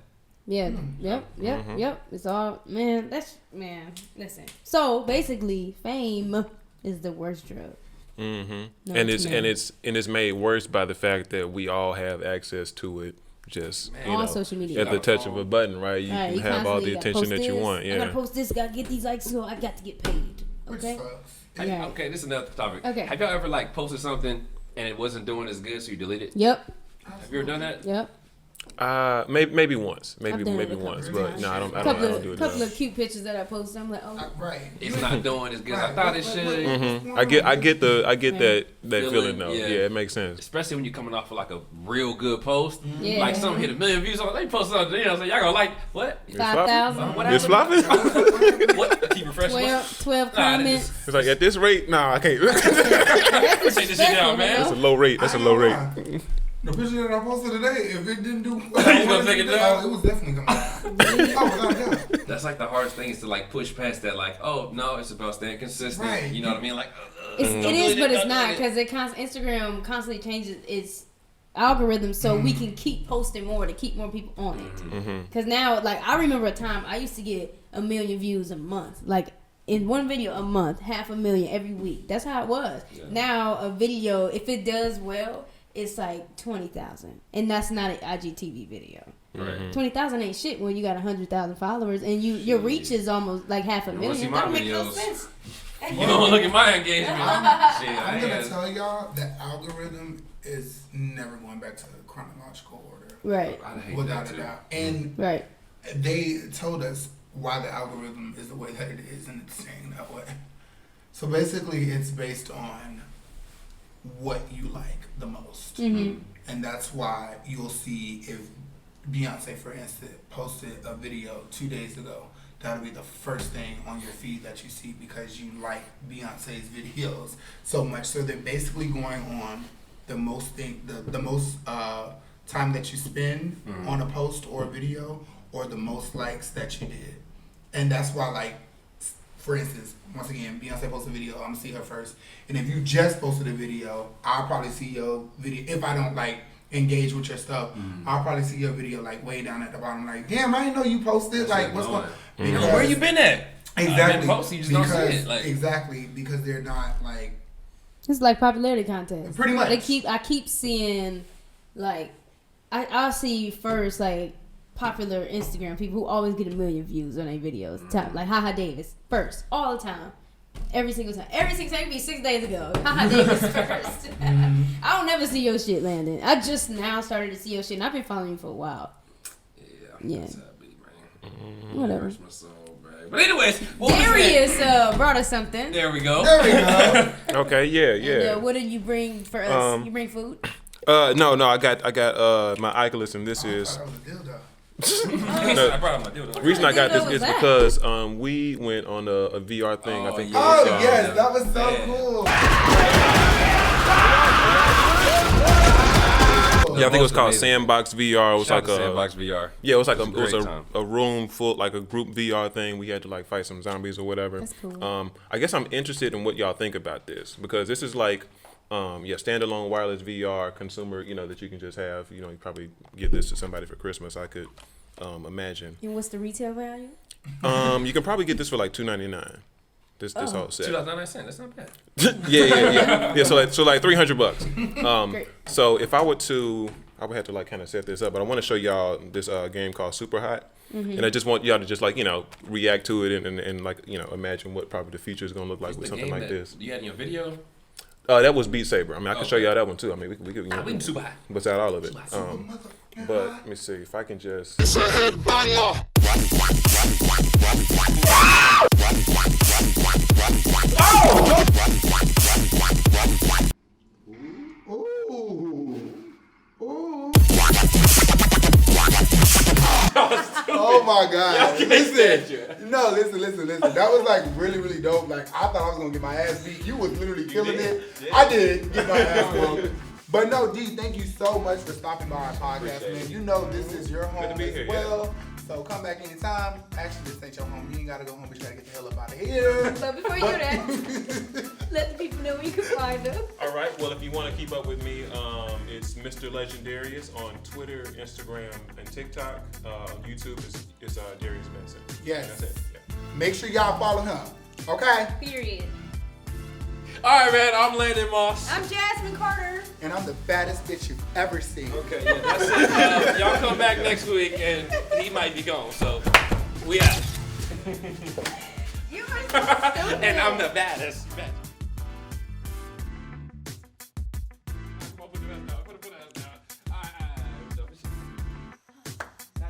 Yeah. Yep. It's all Listen. So basically, fame is the worst drug. Mm-hmm. No, And it's it's made worse by the fact that we all have access to it. Just On social media. at the touch of a button, right? You Right, can have all constantly the gotta attention post that you this. want. I gotta Yeah. post this. Gotta get these likes, so I got to get paid. Which Okay. sucks. Yeah. Okay, this is another topic. Okay. Have y'all ever like posted something and it wasn't doing as good, so you delete it? Yep. Have you ever done that? Yep. Maybe once, I've done it maybe a couple once, of but times. no, I don't do Couple it. of cute pictures that I posted. I'm like, oh. Right. It's not doing as good as I thought it should. I get that feeling though. Yeah. Yeah, it makes sense. Especially when you're coming off of like a real good post. Yeah. Like something hit 1 million views on it. They post something, so y'all gonna like, what? 5,000. What It's happened? flopping. What? Keep refreshing. 12 comments. It's like at this rate, nah, I can't. That's Take this shit down, man. That's a low rate. That's a low rate. The picture that I posted today, if it didn't do, gonna take it down? it was definitely coming down. Oh, without a doubt. That's like the hardest thing is to like push past that. Like, oh no, it's about staying consistent. Right. You know what I mean? Like, It don't is, delete but it's don't not delete it. because Instagram constantly changes its algorithm, so we can keep posting more to keep more people on it. Because now, like, I remember a time I used to get 1 million views a month, like in one video a month, 500,000 every week. That's how it was. Yeah. Now a video, if it does well, it's like 20,000, and that's not an IGTV video. Right. 20,000 ain't shit when you got 100,000 followers and your reach is almost like 500,000. see That my don't make no videos. sense. You don't look at my engagement. Shit, I I'm gonna ain't. tell y'all that algorithm is never going back to the chronological order. Right, I hate Without that a too. doubt. And right. they told us why the algorithm is the way that it is, and it's staying that way. So basically, it's based on what you like the most. Mm-hmm. And that's why you'll see if Beyonce, for instance, posted a video 2 days ago, that'll be the first thing on your feed that you see because you like Beyonce's videos so much. So they're basically going on the most time that you spend on a post or a video, or the most likes that you did. And that's why, like, for instance, once again, Beyonce posted a video, I'm gonna see her first. And if you just posted a video, I'll probably see your video. If I don't like engage with your stuff, I'll probably see your video like way down at the bottom. Like, damn, I didn't know you posted. Like, what's going? Because where you been at? Exactly. Posted, you just don't see it. Like, exactly, because they're not like. It's like popularity contest. Pretty much. I keep seeing, like, I'll see first, like, popular Instagram people who always get 1 million views on their videos. Top, like Haha Davis first, all the time, every single time. Every single time, it be 6 days ago. Haha Davis first. I don't never see your shit, Landon. I just now started to see your shit, and I've been following you for a while. Yeah. That's how it be, man. Whatever. Hurts my soul, man. But anyways, what was that? Darius brought us something. There we go. There we go. Okay, yeah. And, what did you bring for us? You bring food? No, I got my Oculus, and this is. That was a dildo. I brought my dildo. The reason I got this What is was that? because we went on a VR thing. I think. yeah. It was, Oh yes, that was so Yeah. cool. Yeah, I think it was called Amazing. Sandbox VR. It was Shout like out to Sandbox VR. Yeah, it was like It was a great time. a room full, like a group VR thing. We had to like fight some zombies or whatever. That's cool. I guess I'm interested in what y'all think about this because this is like, standalone wireless VR consumer. That you can just have. You probably give this to somebody for Christmas. I could imagine. And what's the retail value? You can probably get this for like $299. This whole set. $2.99. That's not bad. Yeah. So like $300. Great. So if I were to, I would have to like kind of set this up, but I want to show y'all this game called Super Hot, and I just want y'all to just like react to it and like imagine what probably the future is gonna look like with something like this. You had in your video. That was Beat Saber. I mean, I can show y'all that one too. I mean, we could We can super high. bust out all of it. But let me see if I can just. Ooh. Oh my God. Listen. No, listen. That was like really, really dope. Like I thought I was gonna get my ass beat. You was literally killing it. I did get my ass whooped. But no, D, thank you so much for stopping by our podcast, man. You know this is your home to be as here, well. So come back anytime. Actually, this ain't your home. You ain't gotta go home, but you gotta get the hell up out of here. But before you do that, let the people know where you can find them. All right. Well, if you want to keep up with me, it's Mr. Legendarius on Twitter, Instagram, and TikTok. YouTube is Darius Benson. Yes. That's it. Yeah. Make sure y'all follow him. Okay? Period. All right, man. I'm Landon Moss. I'm Jasmine Carter. And I'm the baddest bitch you've ever seen. Okay, yeah, that's it. Y'all come back next week, and he might be gone. So we out. You are so stupid. And I'm the baddest. That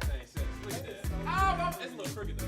thing says, look at that. Oh, it's a little crooked though.